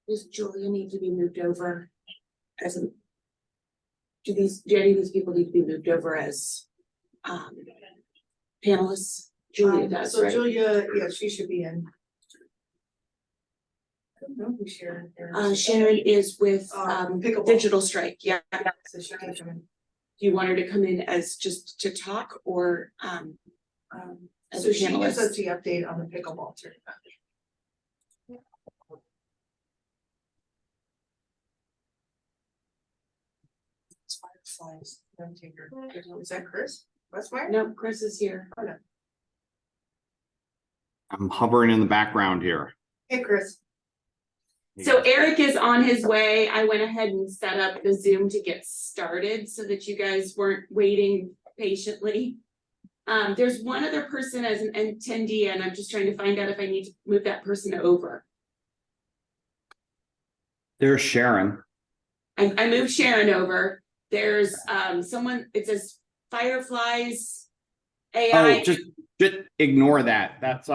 Does Julia need to be moved over as a, do any of these people need to be moved over as panelists? Julia does, so right? Julia, yeah, she should be in. I don't know who Sharon is. Sharon is with Pickleball. Digital Strike, yeah. So she can come in. Do you want her to come in as just to talk or as So a she gives us panelist? the update on the pickleball tournament. Fireflies. Is that Chris? Westmeyer? No, Chris is here. Oh, no. I'm hovering in the background here. Hey, Chris. So Eric is on his way. I went ahead and set up the Zoom to get started so that you guys weren't waiting patiently. There's one other person as an attendee, and I'm just trying to find out if I need to move that person over. There's Sharon. I moved Sharon over. There's someone, it says Fireflies AI. Oh, just ignore that. That's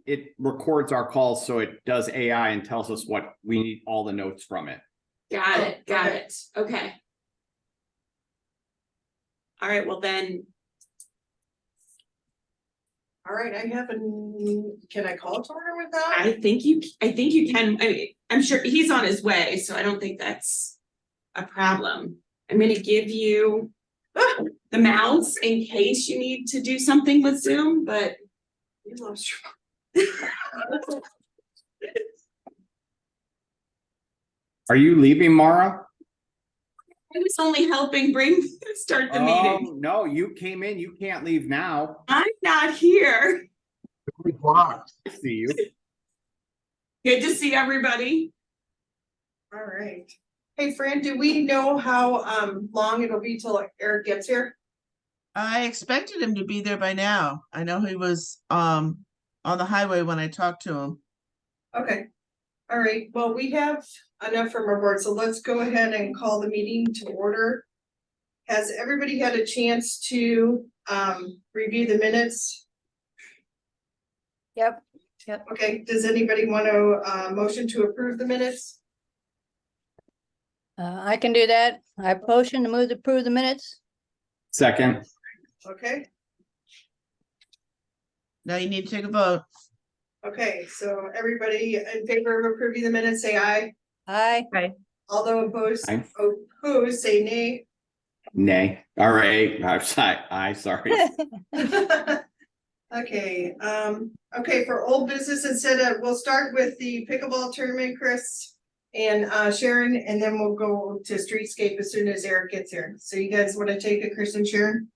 it records our calls, so it does AI and tells us what we need, all the notes from it. Got it. Okay. All right, well then. All right, can I call to order with that? I think you can. I mean, I'm sure he's on his way, so I don't think that's a problem. I'm gonna give you the mouse in case you need to do something with Zoom, but You lost your. Are you leaving, Mara? I was only helping start the meeting. No, you came in. You can't leave now. I'm not here. I see you. Good to see everybody. All right. Hey, Fran, do we know how long it'll be till Eric gets here? I expected him to be there by now. I know he was on the highway when I talked to him. Okay. All right. Well, we have enough from our board, so let's go ahead and call the meeting to order. Has everybody had a chance to review the minutes? Yep. Okay. Does anybody want to motion to approve the minutes? I can do that. I motion to move to approve the minutes. Second. Okay. Now you need to take a vote. Okay. So everybody in favor of approving the minutes, say aye. Aye. Although opposed, Aye. say nay. Nay. All right. I sorry. Okay, okay, for old business we'll start with the pickleball tournament, Chris and Sharon, and then we'll go to streetscape as soon as Eric gets here. So you guys want to take it, Chris and Sharon?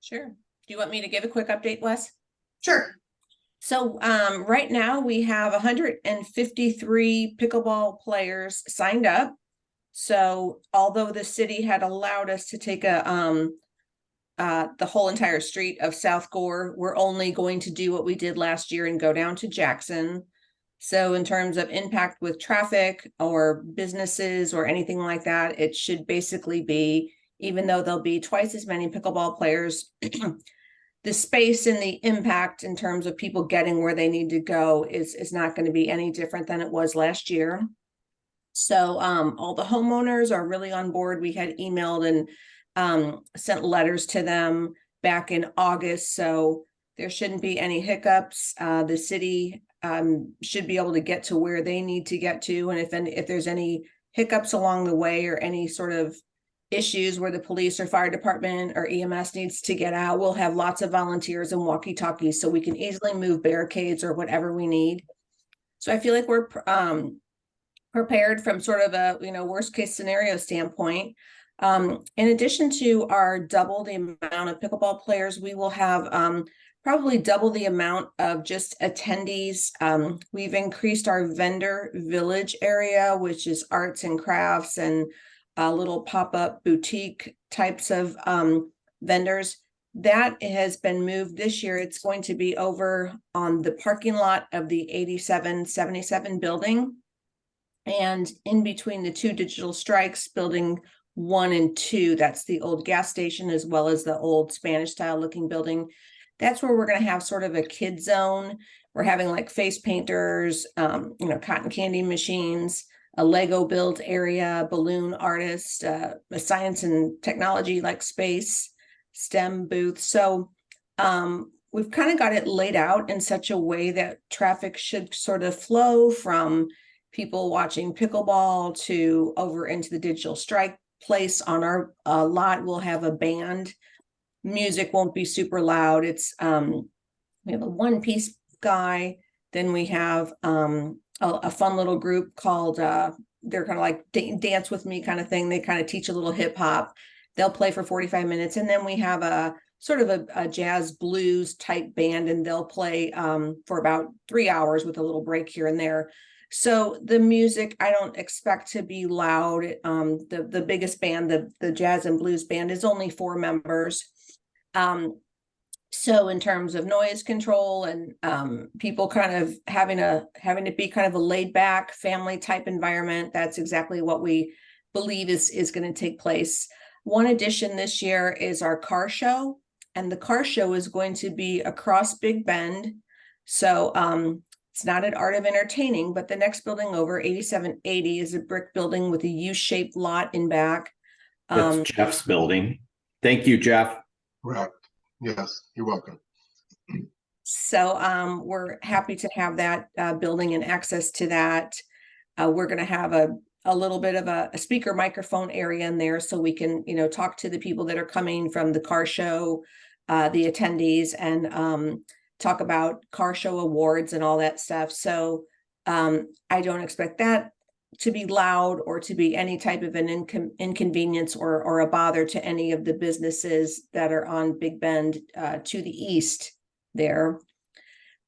Sure. Do you want me to give a quick update, Wes? Sure. So right now we have 153 pickleball players signed up. So although the city had allowed us to take the whole entire street of South Gore, we're only going to do what we did last year and go down to Jackson. So in terms of impact with traffic or businesses or anything like that, it should basically be, even though there'll be twice as many pickleball players, the space and the impact in terms of people getting where they need to go is not going to be any different than it was last year. So all the homeowners are really on board. We had emailed and sent letters to them back in August, so there shouldn't be any hiccups. The city should be able to get to where they need to get to, and if there's any hiccups along the way or any sort of issues where the police or fire department or EMS needs to get out, we'll have lots of volunteers and walkie-talkies so we can easily move barricades or whatever we need. So I feel like we're prepared from sort of a worst case scenario standpoint. In addition to our double the amount of pickleball players, we will have probably double the amount of just attendees. We've increased our vendor village area, which is arts and crafts and little pop-up boutique types of vendors. That has been moved this year. It's going to be over on the parking lot of the 8777 building. And in between the two digital strikes, building 1 and 2, that's the old gas station as well as the old Spanish style looking building. That's where we're going to have sort of a kid zone. We're having like face painters, cotton candy machines, a Lego build area, balloon artist, a science and technology like space, STEM booth. So we've kind of got it laid out in such a way that traffic should sort of flow from people watching pickleball to over into the digital strike place. On our lot, we'll have a band. Music won't be super loud. It's we have a one-piece guy. Then we have a fun little group called they're kind of like dance with me kind of thing. They kind of teach a little hip hop. They'll play for 45 minutes. And then we have a sort of a jazz blues type band, and they'll play for about 3 hours with a little break here and there. So the music, I don't expect to be loud. The biggest band, the jazz and blues band, is only 4 members. So in terms of noise control and people kind of having to be kind of a laid back family type environment, that's exactly what we believe is going to take place. One addition this year is our car show, and the car show is going to be across Big Bend. So it's not at Art of Entertaining, but the next building over, 8780, is a brick building with a U-shaped lot in back. That's Jeff's building. Thank you, Jeff. Correct. Yes, you're welcome. So we're happy to have that building and access to that. We're going to have a little bit of a speaker microphone area in there, so we can, talk to the people that are coming from the car show, the attendees, and talk about car show awards and all that stuff. So I don't expect that to be loud or to be any type of an inconvenience or a bother to any of the businesses that are on Big Bend to the east there.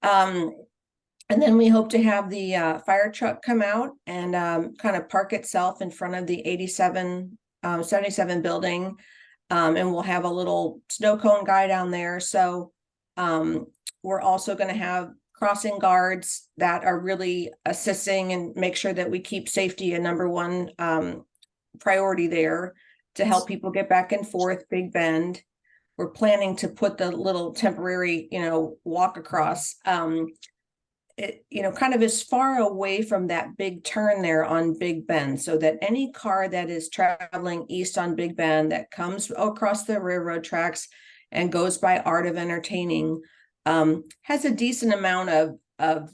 And then we hope to have the fire truck come out and kind of park itself in front of the 77 building. And we'll have a little snow cone guy down there. So we're also going to have crossing guards that are really assisting and make sure that we keep safety a number one priority there to help people get back and forth Big Bend. We're planning to put the little temporary, walk across, kind of as far away from that big turn there on Big Bend, so that any car that is traveling east on Big Bend that comes across the railroad tracks and goes by Art of Entertaining has a decent amount of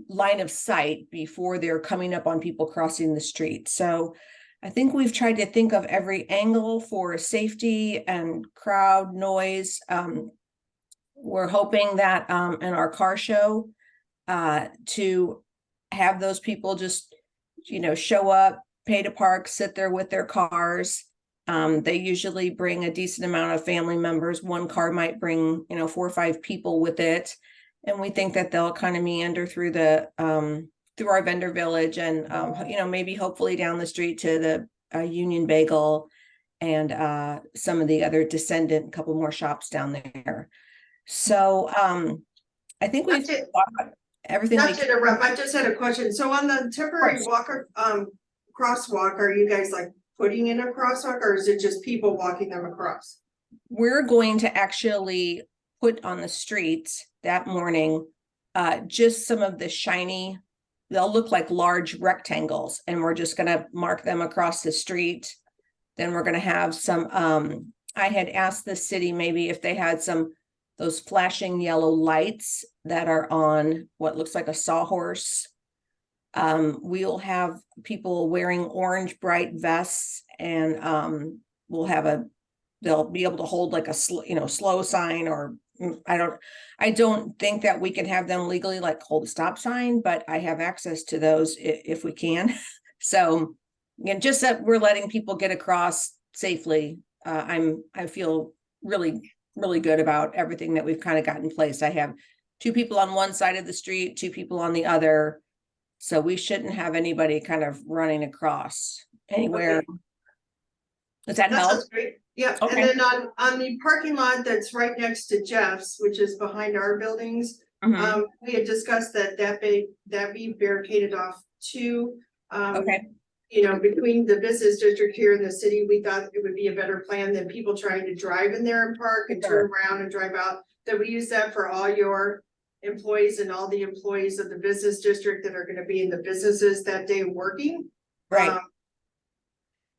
line of sight before they're coming up on people crossing the street. So I think we've tried to think of every angle for safety and crowd noise. We're hoping that in our car show to have those people just, show up, pay to park, sit there with their cars. They usually bring a decent amount of family members. One car might bring, 4 or 5 people with it. And we think that they'll kind of meander through through our vendor village and, maybe hopefully down the street to the Union Bagel and some of the other Descendant, a couple more shops down there. So I think we've everything. Not to interrupt, I just had a question. So on the temporary walker, crosswalk, are you guys like putting in a crosswalk, or is it just people walking them across? We're going to actually put on the streets that morning just some of the shiny, they'll look like large rectangles, and we're just going to mark them across the street. Then we're going to have some, I had asked the city maybe if they had those flashing yellow lights that are on what looks like a sawhorse. We'll have people wearing orange bright vests, and we'll have they'll be able to hold like a slow sign, or I don't think that we can have them legally like hold a stop sign, but I have access to those if we can. So again, just that we're letting people get across safely. I feel really good about everything that we've kind of got in place. I have 2 people on one side of the street, 2 people on the other. So we shouldn't have anybody kind of running across anywhere. Okay. Does that help? Sounds great. Yeah, and Okay. then on the parking lot that's right next to Jeff's, which is behind our buildings, Mhm. we had discussed that be barricaded off too. Okay, You know, between the business district here in the city, we thought it would be a better plan than people trying to drive in there and park and turn around and drive out. That we use that for all your employees and all the employees of the business district that are gonna be in the businesses that day working. right. Um,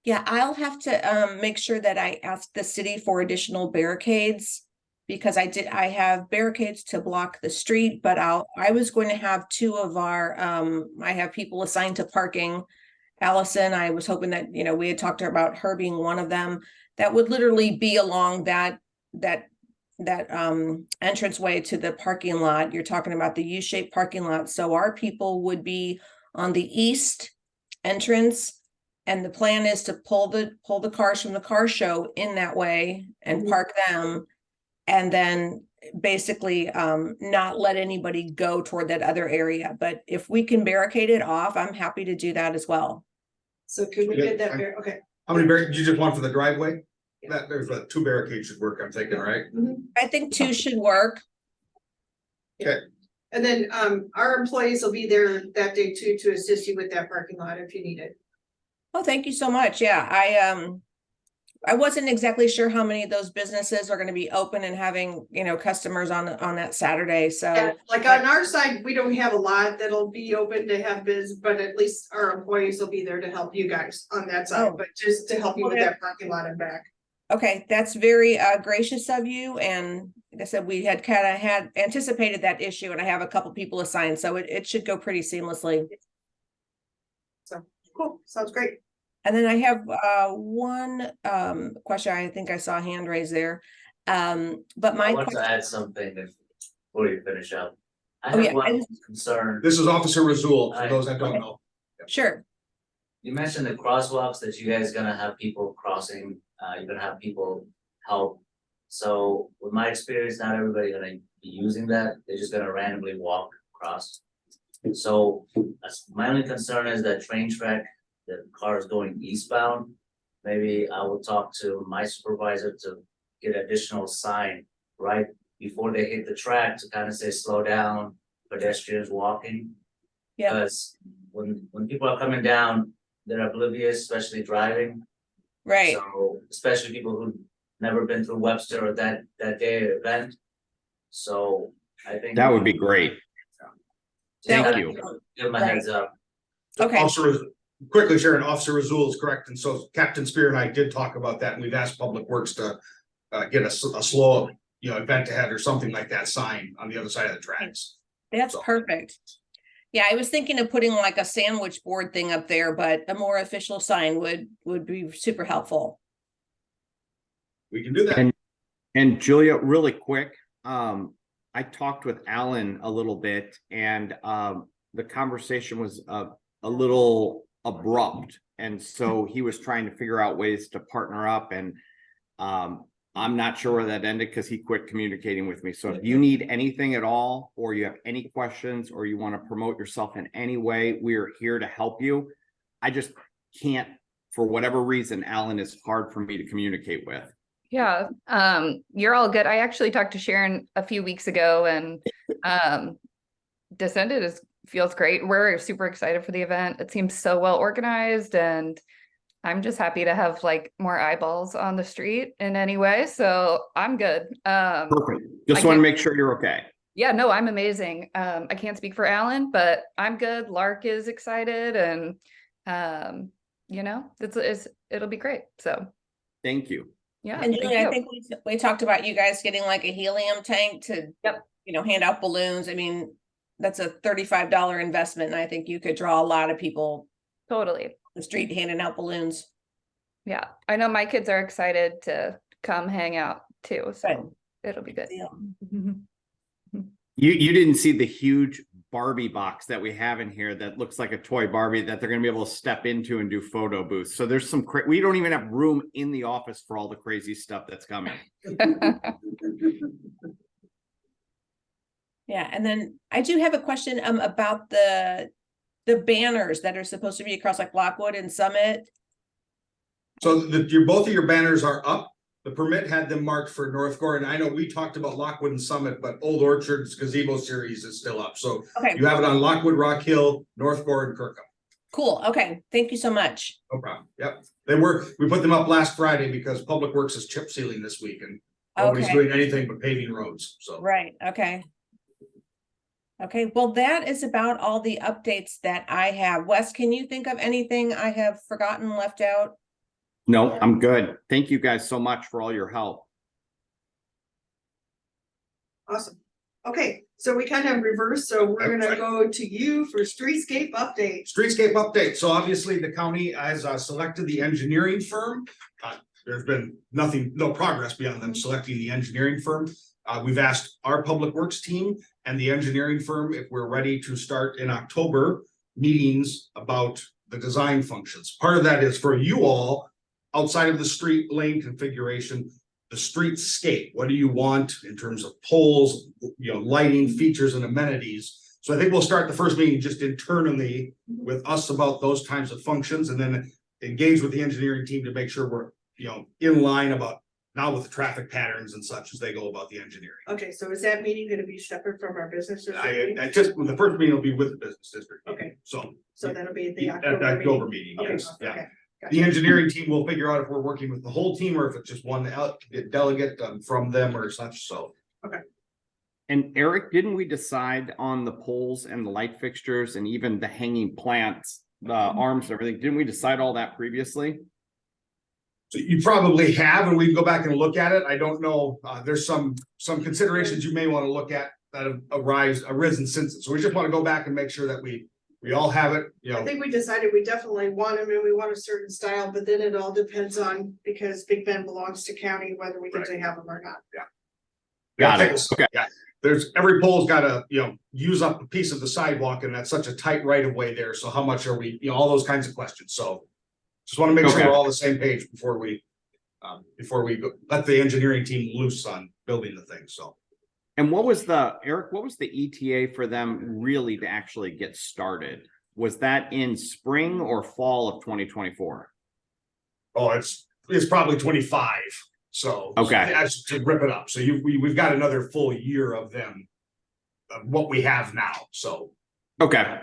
Yeah, I'll have to make sure that I ask the city for additional barricades. Because I have barricades to block the street, but I was going to have two of our, I have people assigned to parking. Allison, I was hoping that, you know, we had talked to her about her being one of them. That would literally be along that entranceway to the parking lot. You're talking about the U-shaped parking lot. So our people would be on the east entrance. And the plan is to pull the cars from the car show in that way and park them. And then basically not let anybody go toward that other area. But if we can barricade it off, I'm happy to do that as well. So could we get that, okay. How many barricades, you just want for the driveway? That, there's two barricades should work, I'm thinking, right? I think two should work. And then our employees will be there that day too, to assist you with that parking lot if you need it. Oh, thank you so much. Yeah, I wasn't exactly sure how many of those businesses are going to be open and having, you know, customers on that Saturday. So Yeah, like on our side, we don't have a lot that'll be open to have biz, but at least our employees will be there to help you guys on that side, Oh. but just to help you with that parking lot and back. okay, that's very gracious of you. And like I said, we had kind of had anticipated that issue, and I have a couple people assigned, so it should go pretty seamlessly. So cool, sounds great. And then I have one question. I think I saw a hand raised there. But my I want to question, add something before you finish up. I Oh, yeah, have one I concern. This is Officer Razul, for those that don't know. sure. You mentioned the crosswalks that you guys gonna have people crossing, you're gonna have people help. So with my experience, not everybody gonna be using that, they're just gonna randomly walk across. So my only concern is that train track, the cars going eastbound. Maybe I will talk to my supervisor to get additional sign right before they hit the track to kind of say, slow down, pedestrians walking. Yeah. Because when people are coming down, they're oblivious, especially driving. Right. So, especially people who've never been through Webster or that day event. So I think. That would be great. Thank you. Give them a Right. heads up. Okay. Officer, quickly, Sharon, Officer Razul is correct, and so Captain Spear and I did talk about that, and we've asked Public Works to get a slow, event ahead or something like that sign on the other side of the tracks. That's So- perfect. Yeah, I was thinking of putting like a sandwich board thing up there, but a more official sign would be super helpful. We can do that. And Julia, really quick, I talked with Alan a little bit, and the conversation was a little abrupt. And so he was trying to figure out ways to partner up, and I'm not sure where that ended because he quit communicating with me. So if you need anything at all, or you have any questions, or you want to promote yourself in any way, we're here to help you. I just can't, for whatever reason, Alan is hard for me to communicate with. Yeah, you're all good. I actually talked to Sharon a few weeks ago, and Descended feels great. We're super excited for the event. It seems so well organized, and I'm just happy to have like more eyeballs on the street in any way. So I'm good. Perfect. Just I want to can't- make sure you're okay. Yeah, no, I'm amazing. I can't speak for Alan, but I'm good. Lark is excited, and it'll be great. So Thank you. yeah. And thank Julie, I you. think we talked about you guys getting like a helium tank to, hand out balloons. I mean, that's a $35 investment, and I think you could draw a lot of people Totally. on the street handing out balloons. Yeah, I know my kids are excited to come hang out too, so Good. it'll be good. You didn't see the huge Barbie box that we have in here that looks like a toy Barbie that they're going to be able to step into and do photo booths. So there's some, we don't even have room in the office for all the crazy stuff that's coming. Yeah, and then I do have a question about the banners that are supposed to be across like Lockwood and Summit. So both of your banners are up. the permit had them marked for North Gore, and I know we talked about Lockwood and Summit, but Old Orchard's gazebo series is still up, so Okay, you have it on Lockwood, Rock Hill, North Gore, and Kirkham. cool. Okay, thank you so much. No problem. Yep. We put them up last Friday because Public Works is chip sealing this week and nobody's Okay. doing anything but paving roads, so. Right, okay. Okay, well, that is about all the updates that I have. Wes, can you think of anything I have forgotten, left out? No, I'm good. Thank you guys so much for all your help. Awesome. Okay, so we kind of reverse, so we're gonna Okay. go to you for streetscape update. Streetscape update. So obviously the county has selected the engineering firm. There's been no progress beyond them selecting the engineering firm. We've asked our public works team and the engineering firm if we're ready to start in October meetings about the design functions. Part of that is for you all, outside of the street lane configuration, the streetscape. What do you want in terms of poles, lighting, features, and amenities? So I think we'll start the first meeting just internally with us about those types of functions, and then engage with the engineering team to make sure we're, in line about now with the traffic patterns and such as they go about the engineering. Okay, so is that meeting gonna be separate from our business district I meeting? the first meeting will be with the business district. Okay. So So that'll be at the at the October October meeting. meeting, Okay, yes, yeah. okay. The Gotcha. engineering team will figure out if we're working with the whole team or if it's just one delegate from them or such, so. And Eric, didn't we decide on the poles and the light fixtures and even the hanging plants, the arms and everything? Didn't we decide all that previously? So you probably have, and we can go back and look at it. I don't know, there's some considerations you may want to look at that have arisen since it. So we just want to go back and make sure that we all have it, I think we decided we definitely want them and we want a certain style, but then it all depends on, because Big Bend belongs to county, whether we get to have them or not. Got it. Okay. Yeah, every pole's gotta, use up a piece of the sidewalk, and that's such a tight right of way there. So how much are we, all those kinds of questions. So just want to make sure Okay. we're all on the same page before we let the engineering team loose on building the thing, so. And Eric, what was the ETA for them really to actually get started? Was that in spring or fall of 2024? Oh, it's probably 25, so. Okay. That's to rip it up, so we've got another full year of them, of what we have now, so. Okay.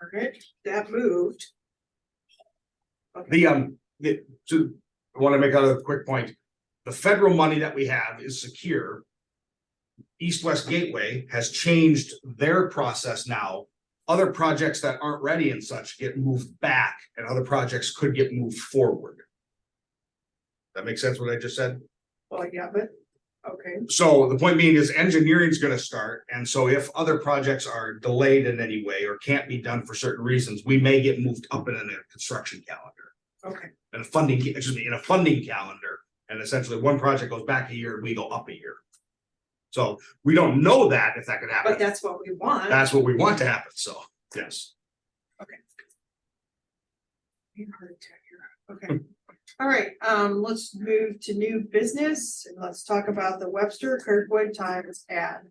Alright, that moved. I want to make another quick point. The federal money that we have is secure. East-West Gateway has changed their process now. Other projects that aren't ready and such get moved back, and other projects could get moved forward. That makes sense what I just said? Well, yeah, but, okay, So the point being is engineering is gonna start, and so if other projects are delayed in any way or can't be done for certain reasons, we may get moved up in a construction calendar. okay. In a funding calendar, and essentially one project goes back a year and we go up a year. So we don't know that if that could happen. But that's what we want. That's what we want to happen, so, yes. Heart attack here. Okay. All right, let's move to new business and let's talk about the Webster Kirkwood Times ad.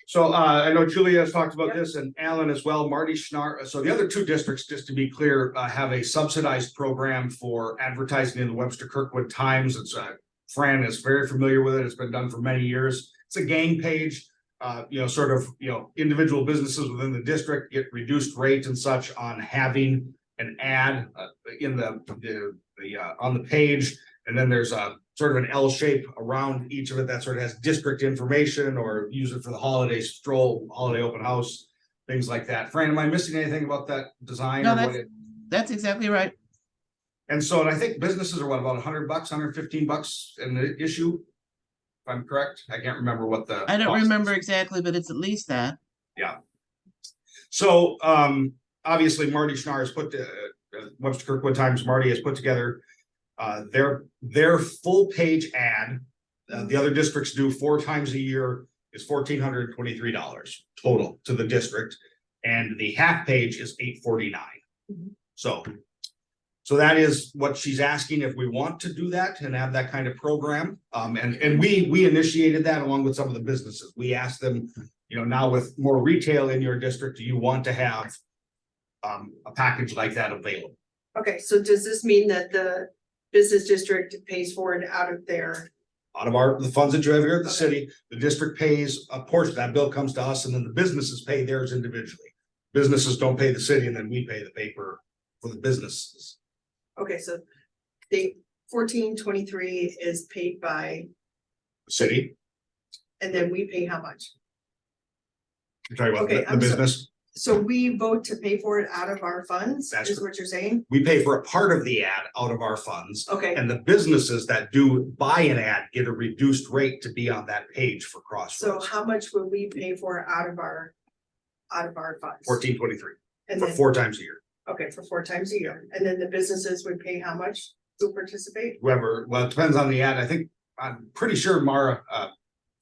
So I know Julia has talked about this and Alan as well, Marty Schnarr. So the other two districts, just to be clear, have a subsidized program for advertising in the Webster Kirkwood Times. It's Fran is very familiar with it. It's been done for many years. It's a gang page, individual businesses within the district get reduced rate and such on having an ad in on the page. And then there's a sort of an L shape around each of it that sort of has district information, or use it for the holiday stroll, holiday open house, things like that. Fran, am I missing anything about that design? No, or what that's exactly right. And so, and I think businesses are what, about $100, $115 in the issue? If I'm correct, I can't remember what the. I don't cost is. remember exactly, but it's at least that. So, obviously Marty Schnarr has put, Webster Kirkwood Times, Marty has put together their full page ad. The other districts do 4 times a year, is $1,423 total to the district. And the half page is $849. So that is what she's asking, if we want to do that and have that kind of program. And we initiated that along with some of the businesses. We asked them, now with more retail in your district, do you want to have a package like that available? Okay, so does this mean that the business district pays for it out of their, Out of the funds that you have here at the Okay. city, the district pays a portion, that bill comes to us, and then the businesses pay theirs individually. Businesses don't pay the city, and then we pay the paper for the businesses. okay, so the 1423 is paid by, The city, and then we pay how much? you're talking about Okay, the I'm sorry. business, So we vote to pay for it out of our funds, That's is what you're saying? we pay for a part of the ad out of our funds. Okay, And the businesses that do buy an ad get a reduced rate to be on that page for so Crossroads. how much would we pay for out of our funds? 1423 And for then, 4 times a year. okay, for 4 times a year, and then the businesses would pay how much to participate? Whoever, well, it depends on the ad. I think, I'm pretty sure Mara,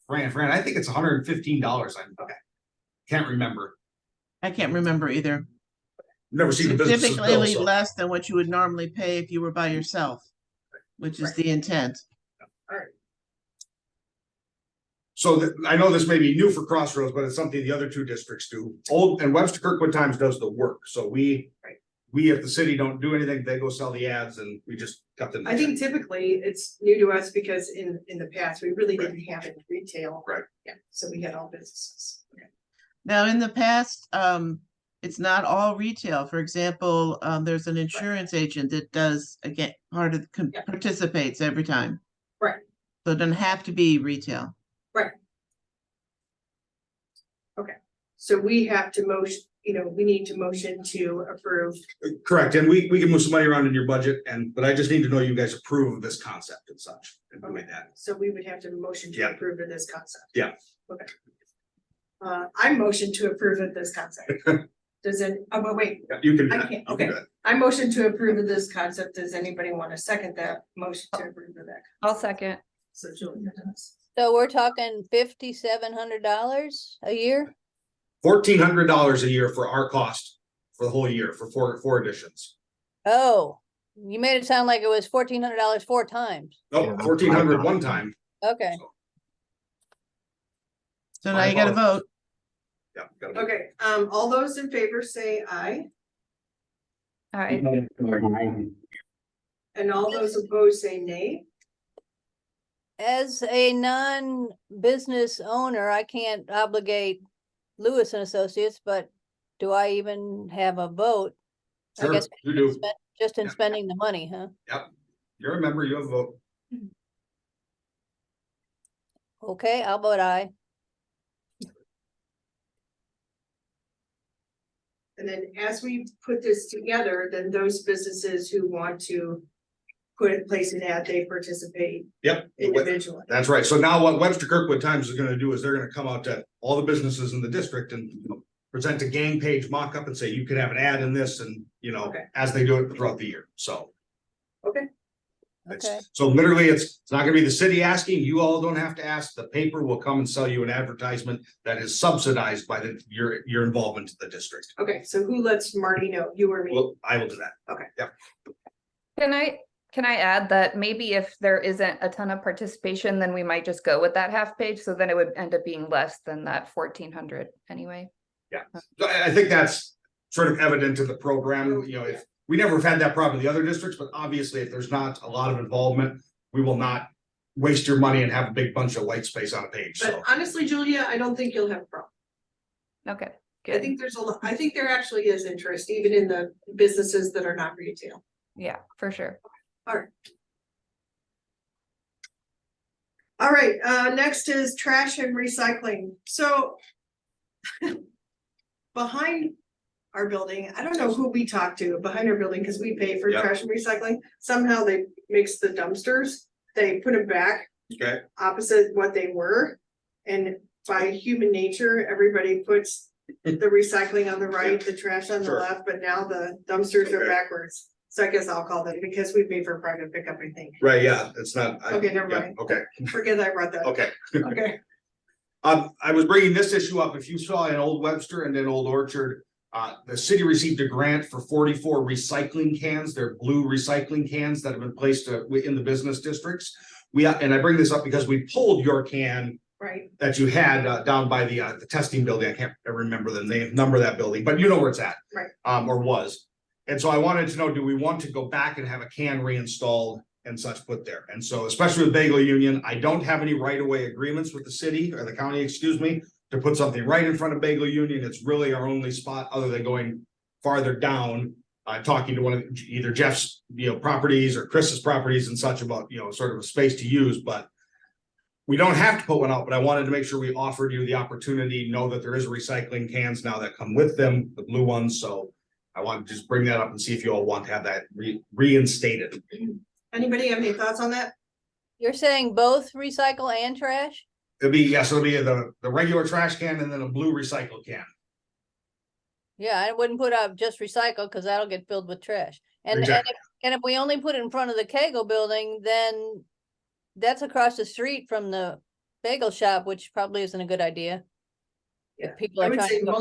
Fran, I think it's $115. Okay. Can't remember. I can't remember either. Never seen the business's bill, Typically so. less than what you would normally pay if you were by yourself, which is the intent. So I know this may be new for Crossroads, but it's something the other 2 districts do. Old and Webster Kirkwood Times does the work, so we at the city don't do anything. They go sell the ads and we just cut them. I think typically it's new to us because in the past, we really didn't have it in retail. Right. Yeah, so we had all businesses. Okay. Now, in the past, it's not all retail. For example, there's an insurance agent that does, again, Yeah. participates every time. Right. So it doesn't have to be retail. So we have to motion, we need to motion to approve. Correct, and we can move some money around in your budget but I just need to know you guys approve of this concept and such and doing that. So we would have to motion to Yeah. approve of this concept. Yeah. Okay. I motion to approve of this concept. Does it, but wait, Yeah, you can. I you can't, can okay. do that. I motion to approve of this concept. Does anybody want to second that motion to approve of that? I'll second. So Julia does. So we're talking $5,700 a year? $1,400 a year for our cost for the whole year for four editions. Oh, you made it sound like it was $1,400 4 times. No, Yeah, that's 1,400 5 one times. time. Okay, So now you gotta vote. Yeah. gotta do- Okay, all those in favor say aye, All right. and all those opposed say nay. as a non-business owner, I can't obligate Lewis and Associates, but do I even have a vote? I Sure, guess you do. just in Yeah. spending the money, huh? You're a member, you have a vote. Okay, I'll vote aye. And then as we put this together, then those businesses who want to place an ad, they participate Yep. individually. That's right. So now what Webster Kirkwood Times is gonna do is they're gonna come out to all the businesses in the district and present a gang page mock-up and say, you can have an ad in this and, Okay. as they do it throughout the year, so. Okay, it's- Okay. So literally, it's not gonna be the city asking, you all don't have to ask, the paper will come and sell you an advertisement that is subsidized by your involvement in the district. okay, so who lets Marty know, you or me? Well, I will do that. Can I add that maybe if there isn't a ton of participation, then we might just go with that half page, so then it would end up being less than that 1,400 anyway. So I think that's sort of evident in the program, if we never have had that problem in the other districts, but obviously if there's not a lot of involvement, we will not waste your money and have a big bunch of white space on a page, But so. honestly, Julia, I don't think you'll have a problem. Okay, I good. think I think there actually is interest, even in the businesses that are not retail. Yeah, for sure. All right, next is trash and recycling. So behind our building, I don't know who we talk to behind our building, because we pay for Yeah. trash and recycling. Somehow they mix the dumpsters, they put them back Okay, opposite what they were. And by human nature, everybody puts the recycling on the right, the trash on the Sure. left, but now the dumpsters are Okay. backwards. So I guess I'll call them, because we pay for private pickup, I think. right, yeah, it's not. Okay, never yeah, mind. Okay, Forget I brought that. okay. Okay, I was bringing this issue up, if you saw in Old Webster and then Old Orchard, the city received a grant for 44 recycling cans, they're blue recycling cans that have been placed in the business districts. And I bring this up because we pulled your can right, that you had down by the testing building, I can't remember the number of that building, but you know where it's at. Right. Or was. And so I wanted to know, do we want to go back and have a can reinstalled and such put there? And so especially with Bagel Union, I don't have any right-of-way agreements with the city or the county, excuse me, to put something right in front of Bagel Union. It's really our only spot other than going farther down, talking to one of either Jeff's, properties or Chris's properties and such about, sort of a space to use, but we don't have to put one out, but I wanted to make sure we offered you the opportunity, know that there is recycling cans now that come with them, the blue ones, so I wanted to just bring that up and see if you all want to have that reinstated. Anybody have any thoughts on that? You're saying both recycle and trash? It'll be the regular trash can and then a blue recycle can. Yeah, I wouldn't put out just recycle because that'll get filled with trash. And Exactly. and if we only put it in front of the Kegel building, then that's across the street from the bagel shop, which probably isn't a good idea. Yeah, If people I are would trying say to go-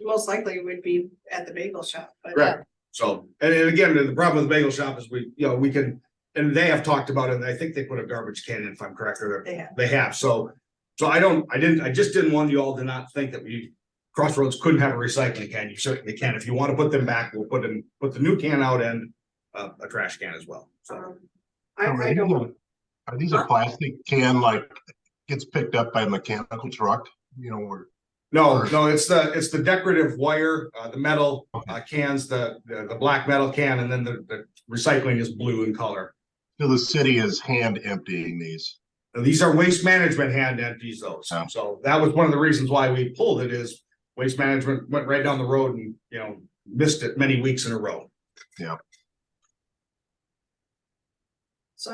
most likely it would be at the bagel shop, but. Right. So, and again, the problem with the bagel shop is we can, and they have talked about it, and I think they put a garbage can in, if I'm correct, or They have. they have, so I just didn't want you all to not think that Crossroads couldn't have a recycling can. You certainly can. If you want to put them back, we'll put the new can out and a trash can as well, so. I don't. Are these a plastic can like gets picked up by a mechanical truck? Where No, it's the decorative wire, the metal cans, the black metal can, and then the recycling is blue in color. so the city is hand emptying these. Now, these are Waste Management hand empties those. Oh. So that was one of the reasons why we pulled it is Waste Management went right down the road and, missed it many weeks in a row. So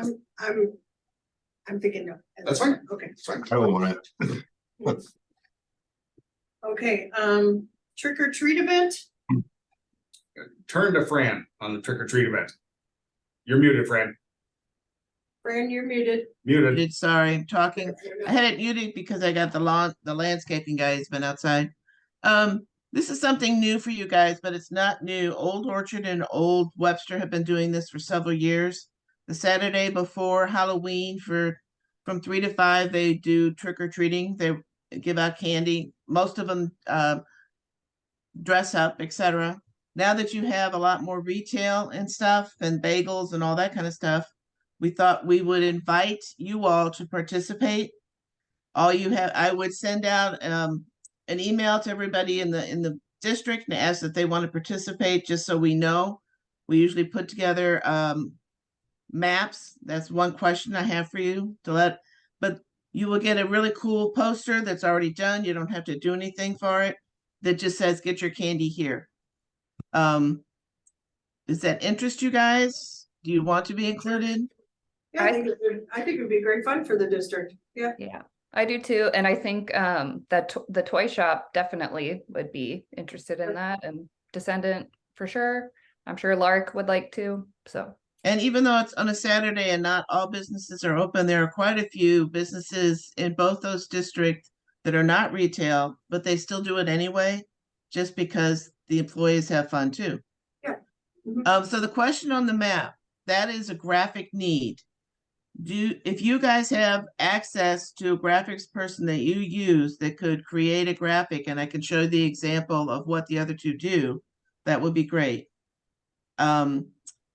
I'm thinking no. That's fine. Okay, It's fine. I don't want it. okay, trick or treat event? Turn to Fran on the trick or treat event. You're muted, Fran. Fran, you're muted. Muted. Muted, sorry, I'm talking. I had it muted because I got the landscaping guy has been outside. This is something new for you guys, but it's not new. Old Orchard and Old Webster have been doing this for several years. The Saturday before Halloween from 3 to 5, they do trick or treating. They give out candy. Most of them dress up, etc. Now that you have a lot more retail and stuff and bagels and all that kind of stuff, we thought we would invite you all to participate. I would send out an email to everybody in the district and ask that they want to participate, just so we know. We usually put together maps. That's one question I have for you but you will get a really cool poster that's already done. You don't have to do anything for it. That just says, get your candy here. Does that interest you guys? Do you want to be included? Yeah, I think it would be great fun for the district. Yeah. Yeah, I do too. And I think that the toy shop definitely would be interested in that, and Descendant for sure. I'm sure Lark would like to, so. And even though it's on a Saturday and not all businesses are open, there are quite a few businesses in both those districts that are not retail, but they still do it anyway, just because the employees have fun too. Yeah. Mm-hmm. So the question on the map, that is a graphic need. If you guys have access to a graphics person that you use that could create a graphic, and I can show the example of what the other two do, that would be great.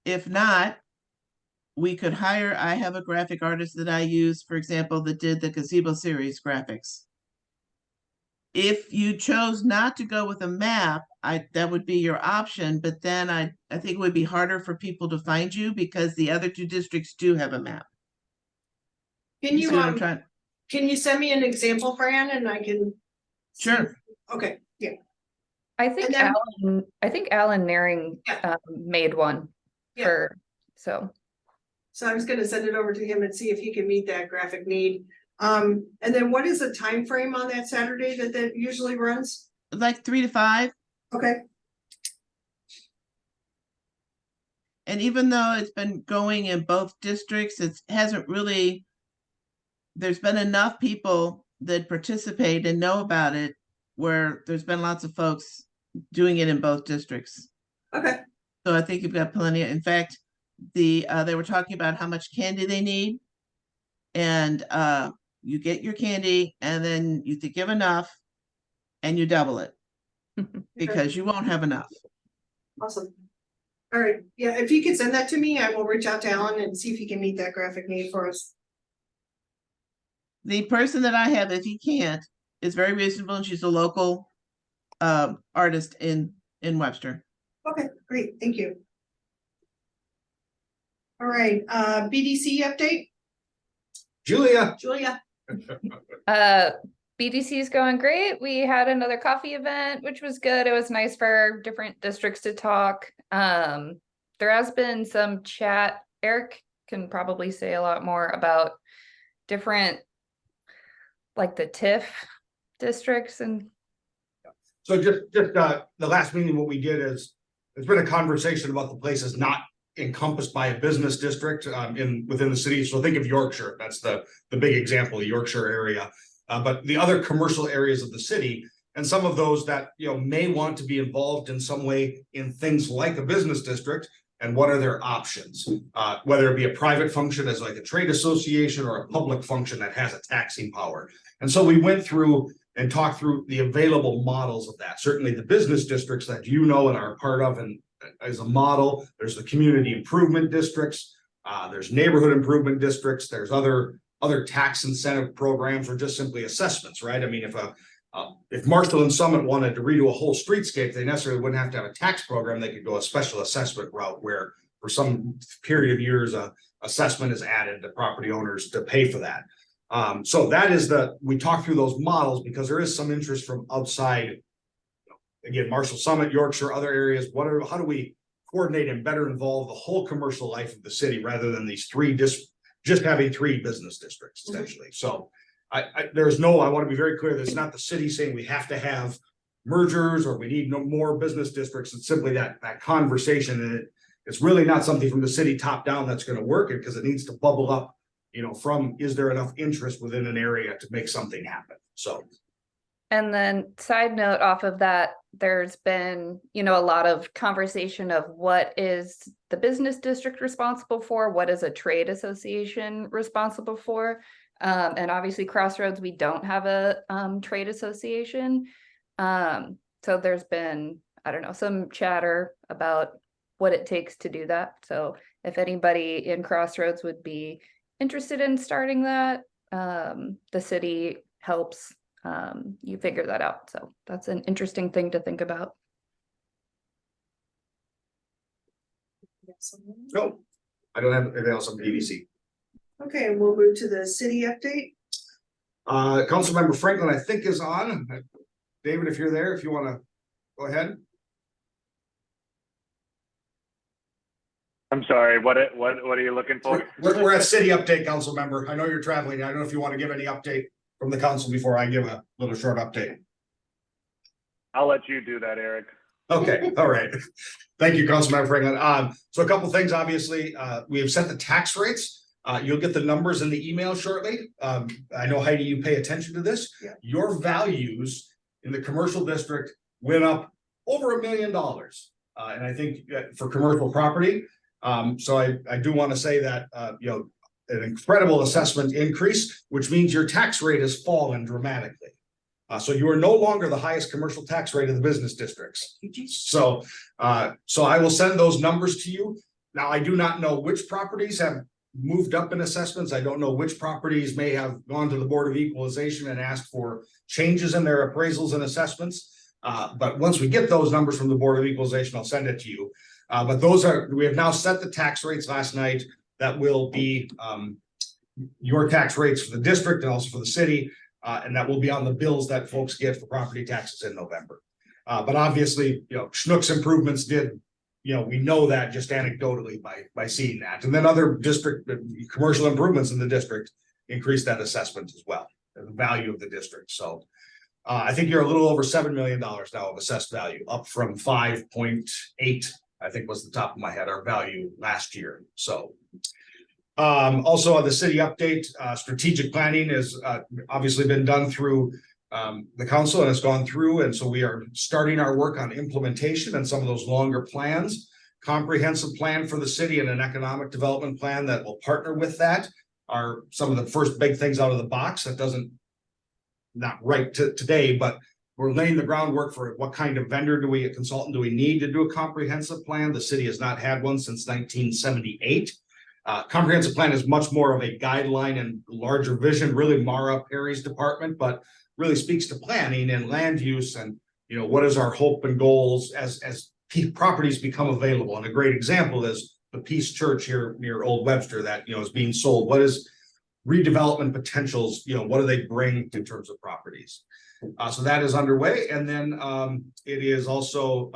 If not, we could I have a graphic artist that I use, for example, that did the Gazebo series graphics. If you chose not to go with a map, that would be your option, but then I think it would be harder for people to find you because the other two districts do have a map. Can See what I'm trying? can you send me an example, Fran, and I can? see? Sure. Okay, yeah. I think And then- Alan Naring Yeah. made one Yeah. so. So I was gonna send it over to him and see if he can meet that graphic need. And then what is the time frame on that Saturday that usually runs? Like 3 to 5. Okay, And even though it's been going in both districts, it hasn't really, there's been enough people that participate and know about it where there's been lots of folks doing it in both districts. okay, So I think you've got plenty. In fact, they were talking about how much candy they need. And you get your candy and then you give enough and you double it because you won't have enough. awesome. All right, yeah, if you could send that to me, I will reach out to Alan and see if he can meet that graphic need for us. The person that I have, if he can't, is very reasonable, and she's a local artist in Webster. Okay, great, thank you. All right, BDC update, Julia, Julia. BDC is going great. We had another coffee event, which was good. It was nice for different districts to talk. There has been some chat. Eric can probably say a lot more about different, like the TIF districts and. so just the last meeting, what we did is, there's been a conversation about the places not encompassed by a business district within the city. So think of Yorkshire, that's the big example, the Yorkshire area. But the other commercial areas of the city, and some of those that, you know, may want to be involved in some way in things like a business district, and what are their options? Whether it be a private function as like a trade association, or a public function that has a taxing power. And so we went through and talked through the available models of that. Certainly the business districts that you know and are a part of, and as a model, there's the community improvement districts, there's neighborhood improvement districts, there's other tax incentive programs, or just simply assessments, right? I mean, if Marshall and Summit wanted to redo a whole streetscape, they necessarily wouldn't have to have a tax program. They could go a special assessment route where for some period of years, assessment is added to property owners to pay for that. So that is we talked through those models because there is some interest from outside. Again, Marshall Summit, Yorkshire, other areas, how do we coordinate and better involve the whole commercial life of the city rather than these just having 3 business districts essentially. So I want to be very clear, that it's not the city saying we have to have mergers or we need no more business districts. It's simply that conversation, and it's really not something from the city top down that's going to work, because it needs to bubble up, you know, from, is there enough interest within an area to make something happen? So. And then side note off of that, there's been, you know, a lot of conversation of what is the business district responsible for, what is a trade association responsible for. And obviously Crossroads, we don't have a trade association. So there's been, I don't know, some chatter about what it takes to do that. So if anybody in Crossroads would be interested in starting that, the city helps you figure that out. So that's an interesting thing to think about. No, I don't have anything else on BDC. Okay, we'll move to the city update. Councilmember Franklin, I think, is on. David, if you're there, if you want to go ahead. I'm sorry, what are you looking for? We're at city update, council member. I know you're traveling. I don't know if you want to give any update from the council before I give a little short update. I'll let you do that, Eric. Okay, all right. Thank you, Councilmember Franklin. So a couple things, obviously, we have set the tax rates. You'll get the numbers in the email shortly. I know, Heidi, you pay attention to this. Yeah. Your values in the commercial district went up over $1 million. And I think for commercial property. So I do want to say that, you know, an incredible assessment increase, which means your tax rate has fallen dramatically. So you are no longer the highest commercial tax rate in the business districts. So I will send those numbers to you. Now, I do not know which properties have moved up in assessments. I don't know which properties may have gone to the Board of Equalization and asked for changes in their appraisals and assessments. But once we get those numbers from the Board of Equalization, I'll send it to you. But we have now set the tax rates last night. That will be your tax rates for the district and also for the city. And that will be on the bills that folks get for property taxes in November. But obviously, you know, Schnucks improvements did, you know, we know that just anecdotally by seeing that. And then other district commercial improvements in the district increased that assessment as well, the value of the district. So I think you're a little over $7 million now of assessed value, up from 5.8, I think was the top of my head, our value last year. So also on the city update, strategic planning has obviously been done through the council and has gone through. And so we are starting our work on implementation and some of those longer plans, comprehensive plan for the city and an economic development plan that will partner with that are some of the first big things out of the box. That doesn't, not right today, but we're laying the groundwork for what kind of vendor a consultant do we need to do a comprehensive plan? The city has not had one since 1978. Comprehensive plan is much more of a guideline and larger vision, really Mara Perry's department, but really speaks to planning and land use and, you know, what is our hope and goals as properties become available. And a great example is the Peace Church here near Old Webster that, you know, is being sold. What is redevelopment potentials, you know, what do they bring in terms of properties? So that is underway. And then it is also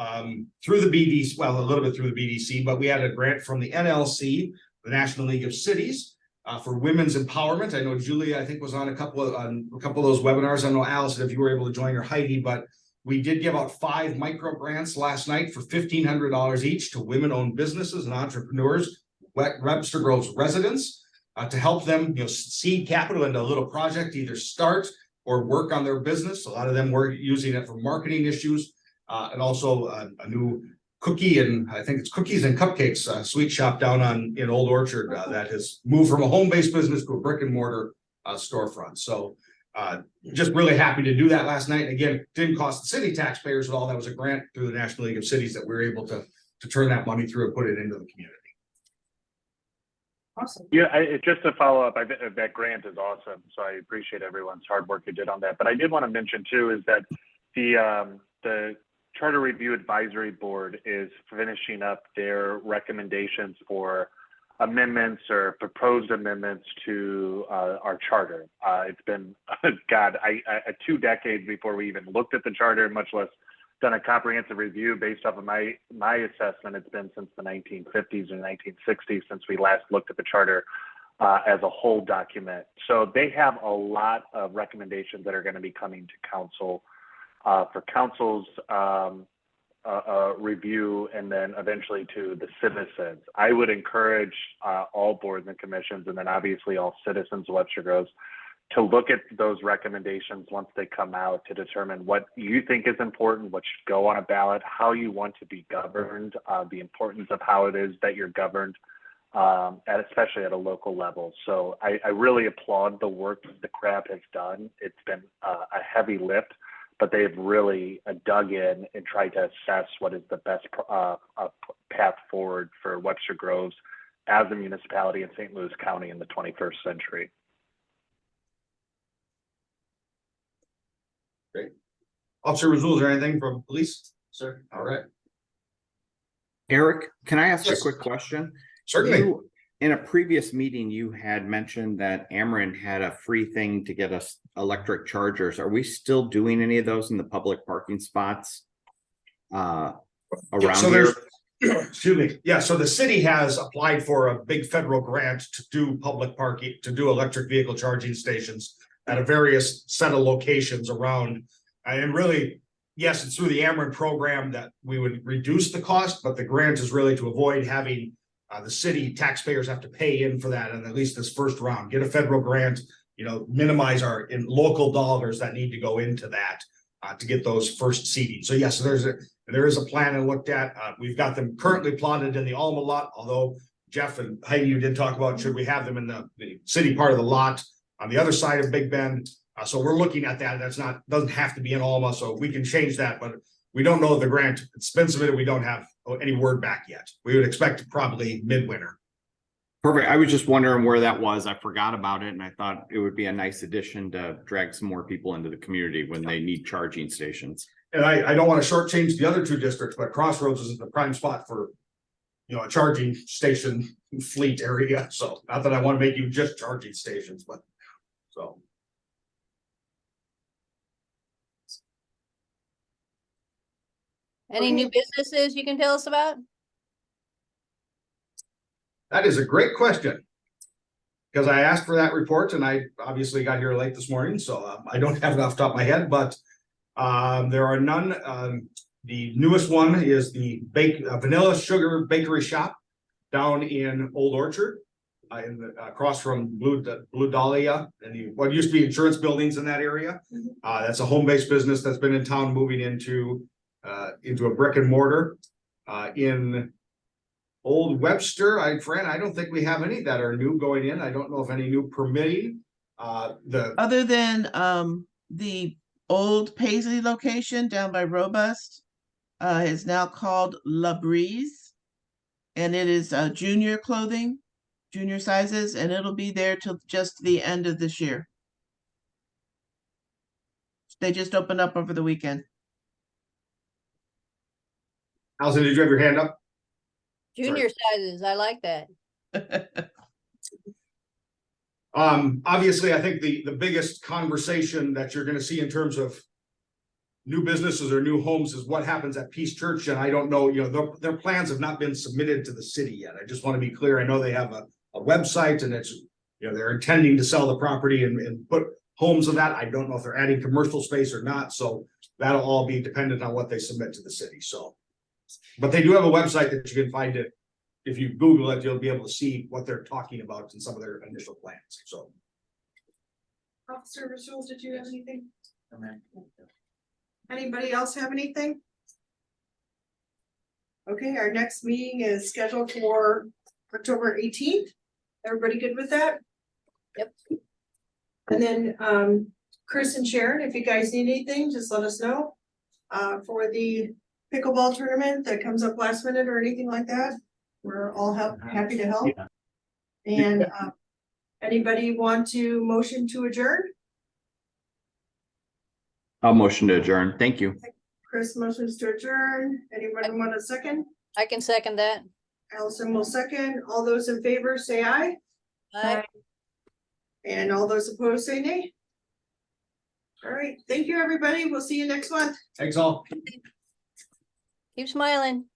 through the BDC, well, a little bit through the BDC, but we had a grant from the NLC, the National League of Cities, for women's empowerment. I know Julia, I think, was on a couple of those webinars. I know Allison, if you were able to join, or Heidi, but we did give out 5 micro grants last night for $1,500 each to women-owned businesses and entrepreneurs, Webster Groves residents, to help them, you know, seed capital into a little project, either start or work on their business. A lot of them were using it for marketing issues, and also a new cookie, and I think it's cookies and cupcakes sweet shop down in Old Orchard that has moved from a home-based business to a brick and mortar storefront. So just really happy to do that last night. Again, didn't cost the city taxpayers at all. That was a grant through the National League of Cities that we were able to turn that money through and put it into the community. Awesome. Yeah, just to follow up, that grant is awesome. So I appreciate everyone's hard work you did on that. But I did want to mention too is that the Charter Review Advisory Board is finishing up their recommendations for amendments or proposed amendments to our charter. It's been, God, 2 decades before we even looked at the charter, much less done a comprehensive review. Based off of my assessment, it's been since the 1950s and 1960s since we last looked at the charter as a whole document. So they have a lot of recommendations that are going to be coming to council for council's review, and then eventually to the citizens. I would encourage all boards and commissions, and then obviously all citizens of Webster Groves, to look at those recommendations once they come out to determine what you think is important, what should go on a ballot, how you want to be governed, the importance of how it is that you're governed, especially at a local level. So I really applaud the work that the CRAB has done. It's been a heavy lift, but they've really dug in and tried to assess what is the best path forward for Webster Groves as a municipality in St. Louis County in the 21st century. Great. Officer Razul, or anything from police? Sir. All right. Eric, can I ask Yes. a quick question? Certainly. In a previous meeting, you had mentioned that Ameren had a free thing to get us electric chargers. Are we still doing any of those in the public parking spots around here? Excuse me. Yeah, so the city has applied for a big federal grant to do public parking, to do electric vehicle charging stations at a various set of locations around. And really, yes, it's through the Ameren program that we would reduce the cost, but the grant is really to avoid having the city taxpayers have to pay in for that, and at least this first round, get a federal grant, you know, minimize our in local dollars that need to go into that to get those first seeding. So yes, there is a plan I looked at. We've got them currently plotted in the Alma lot, although Jeff and Heidi, you did talk about should we have them in the city part of the lot on the other side of Big Bend. So we're looking at that. Doesn't have to be in Alma, so we can change that, but we don't know the grant. It's been submitted. We don't have any word back yet. We would expect probably midwinter. Perfect. I was just wondering where that was. I forgot about it, and I thought it would be a nice addition to drag some more people into the community when they need charging stations. And I don't want to shortchange the other 2 districts, but Crossroads is the prime spot for, you know, a charging station fleet area. So not that I want to make you just charging stations, but so. Any new businesses you can tell us about? That is a great question. Because I asked for that report and I obviously got here late this morning, so I don't have it off the top of my head, but there are none. The newest one is the Vanilla Sugar Bakery Shop down in Old Orchard, across from Blue Dahlia and what used to be insurance buildings in that area. That's a home-based business that's been in town, moving into a brick and mortar in Old Webster. Fran, I don't think we have any that are new going in. I don't know if any new permitting. Other than the old Paisley location down by Robust is now called La Breeze. And it is junior clothing, junior sizes, and it'll be there till just the end of this year. They just opened up over the weekend. Allison, did you have your hand up? Junior sizes, I like that. Obviously, I think the biggest conversation that you're gonna see in terms of new businesses or new homes is what happens at Peace Church, and I don't know, you know, their plans have not been submitted to the city yet. I just want to be clear. I know they have a website and it's, you know, they're intending to sell the property and put homes of that. I don't know if they're adding commercial space or not, so that'll all be dependent on what they submit to the city, so. But they do have a website that you can find it. If you Google it, you'll be able to see what they're talking about in some of their initial plans, so. Officer Russell, did you have anything? Anybody else have anything? Okay, our next meeting is scheduled for October 18th. Everybody good with that? Yep. And then Chris and Sharon, if you guys need anything, just let us know. For the pickleball tournament that comes up last minute or anything like that, we're all happy to help. And anybody want to motion to adjourn? I'll motion to adjourn. Thank you. Chris motions to adjourn. Anybody want a second? I can second that. Allison will second. All those in favor say aye. Aye. And all those opposed say nay. All right, thank you, everybody. We'll see you next month. Thanks all. Keep smiling.